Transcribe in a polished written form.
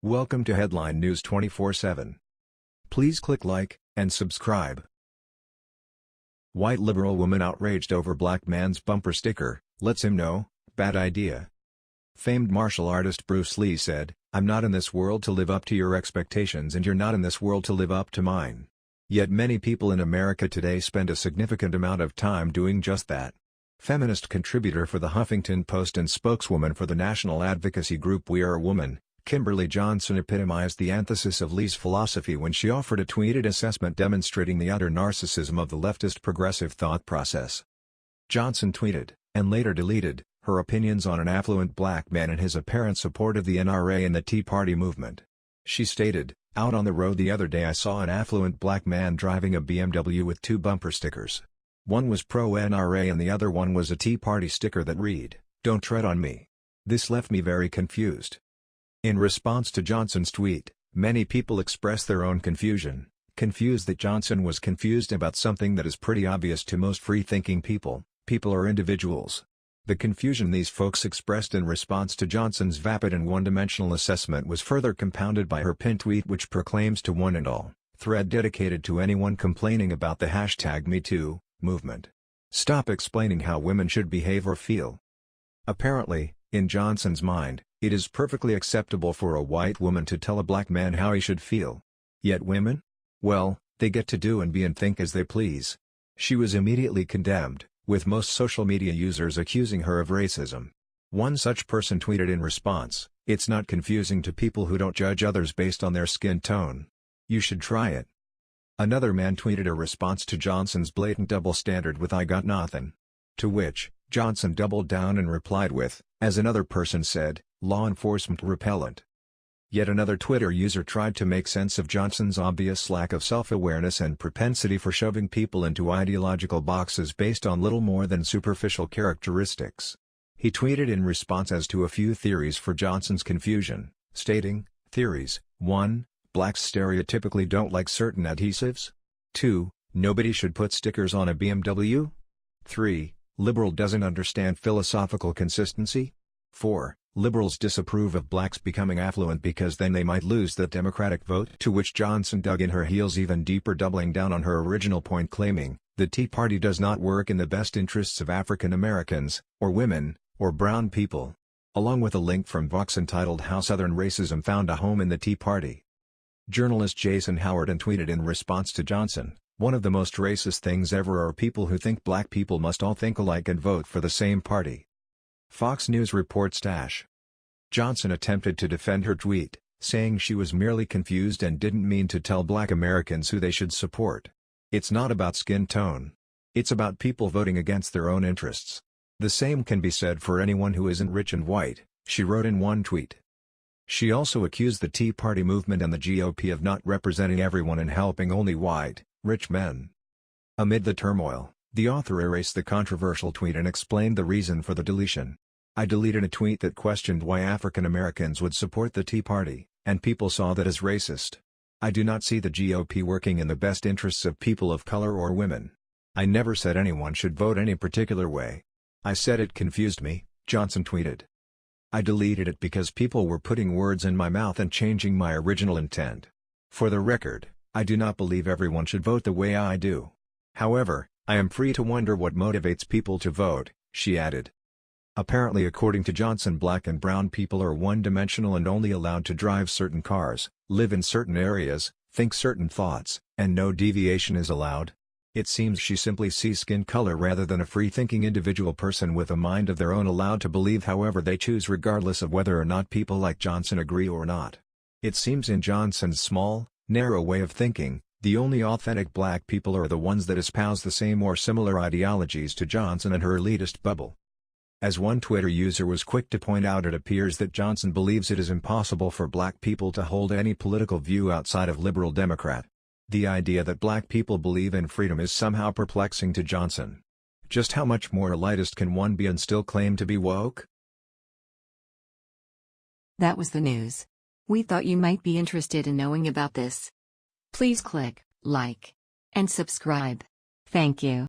Welcome to Headline News 24/7. Please click like and subscribe. White liberal woman outraged over black man's bumper sticker, lets him know, bad idea. Famed martial artist Bruce Lee said, "I'm not in this world to live up to your expectations and you're not in this world to live up to mine." Yet many people in America today spend a significant amount of time doing just that. Feminist contributor for the Huffington Post and spokeswoman for the national advocacy group We Are Woman, Kimberly Johnson epitomized the antithesis of Lee's philosophy when she offered a tweeted assessment demonstrating the utter narcissism of the leftist progressive thought process. Johnson tweeted, and later deleted, her opinions on an affluent black man and his apparent support of the NRA and the Tea Party movement. She stated, "Out on the road the other day I saw an affluent black man driving a BMW with two bumper stickers. One was pro-NRA and the other one was a Tea Party sticker that read, 'Don't tread on me.' This left me very confused." In response to Johnson's tweet, many people expressed their own confusion, confused that Johnson was confused about something that is pretty obvious to most free-thinking people or individuals. The confusion these folks expressed in response to Johnson's vapid and one-dimensional assessment was further compounded by her pinned tweet which proclaims to one and all, thread dedicated to anyone complaining about the #MeToo movement. Stop explaining how women should behave or feel. Apparently, in Johnson's mind, it is perfectly acceptable for a white woman to tell a black man how he should feel. Yet women? Well, they get to do and be and think as they please. She was immediately condemned, with most social media users accusing her of racism. One such person tweeted in response, "It's not confusing to people who don't judge others based on their skin tone. You should try it." Another man tweeted a response to Johnson's blatant double standard with "I got nothing." To which, Johnson doubled down and replied with, as another person said, "Law enforcement repellent." Yet another Twitter user tried to make sense of Johnson's obvious lack of self-awareness and propensity for shoving people into ideological boxes based on little more than superficial characteristics. He tweeted in response as to a few theories for Johnson's confusion, stating, "Theories: 1. Blacks stereotypically don't like certain adhesives. 2. Nobody should put stickers on a BMW. 3. Liberal doesn't understand philosophical consistency. 4. Liberals disapprove of blacks becoming affluent because then they might lose the Democratic vote." To which Johnson dug in her heels even deeper, doubling down on her original point, claiming, "The Tea Party does not work in the best interests of African Americans, or women, or brown people." Along with a link from Vox entitled "How Southern Racism Found a Home in the Tea Party." Journalist Jason Howard tweeted in response to Johnson, "One of the most racist things ever are people who think black people must all think alike and vote for the same party." Fox News reports Johnson attempted to defend her tweet, saying she was merely confused and didn't mean to tell black Americans who they should support. "It's not about skin tone. It's about people voting against their own interests. The same can be said for anyone who isn't rich and white," she wrote in one tweet. She also accused the Tea Party movement and the GOP of not representing everyone and helping only white, rich men. Amid the turmoil, the author erased the controversial tweet and explained the reason for the deletion. "I deleted a tweet that questioned why African Americans would support the Tea Party, and people saw that as racist. I do not see the GOP working in the best interests of people of color or women. I never said anyone should vote any particular way. I said it confused me," Johnson tweeted. "I deleted it because people were putting words in my mouth and changing my original intent. For the record, I do not believe everyone should vote the way I do. However, I am free to wonder what motivates people to vote," she added. Apparently, according to Johnson, black and brown people are one-dimensional and only allowed to drive certain cars, live in certain areas, think certain thoughts, and no deviation is allowed. It seems she simply sees skin color rather than a free-thinking individual person with a mind of their own allowed to believe however they choose regardless of whether or not people like Johnson agree or not. It seems in Johnson's small, narrow way of thinking, the only authentic black people are the ones that espouse the same or similar ideologies to Johnson and her elitist bubble. As one Twitter user was quick to point out, it appears that Johnson believes it is impossible for black people to hold any political view outside of liberal Democrat. The idea that black people believe in freedom is somehow perplexing to Johnson. Just how much more elitist can one be and still claim to be woke? That was the news. We thought you might be interested in knowing about this. Please click like and subscribe. Thank you.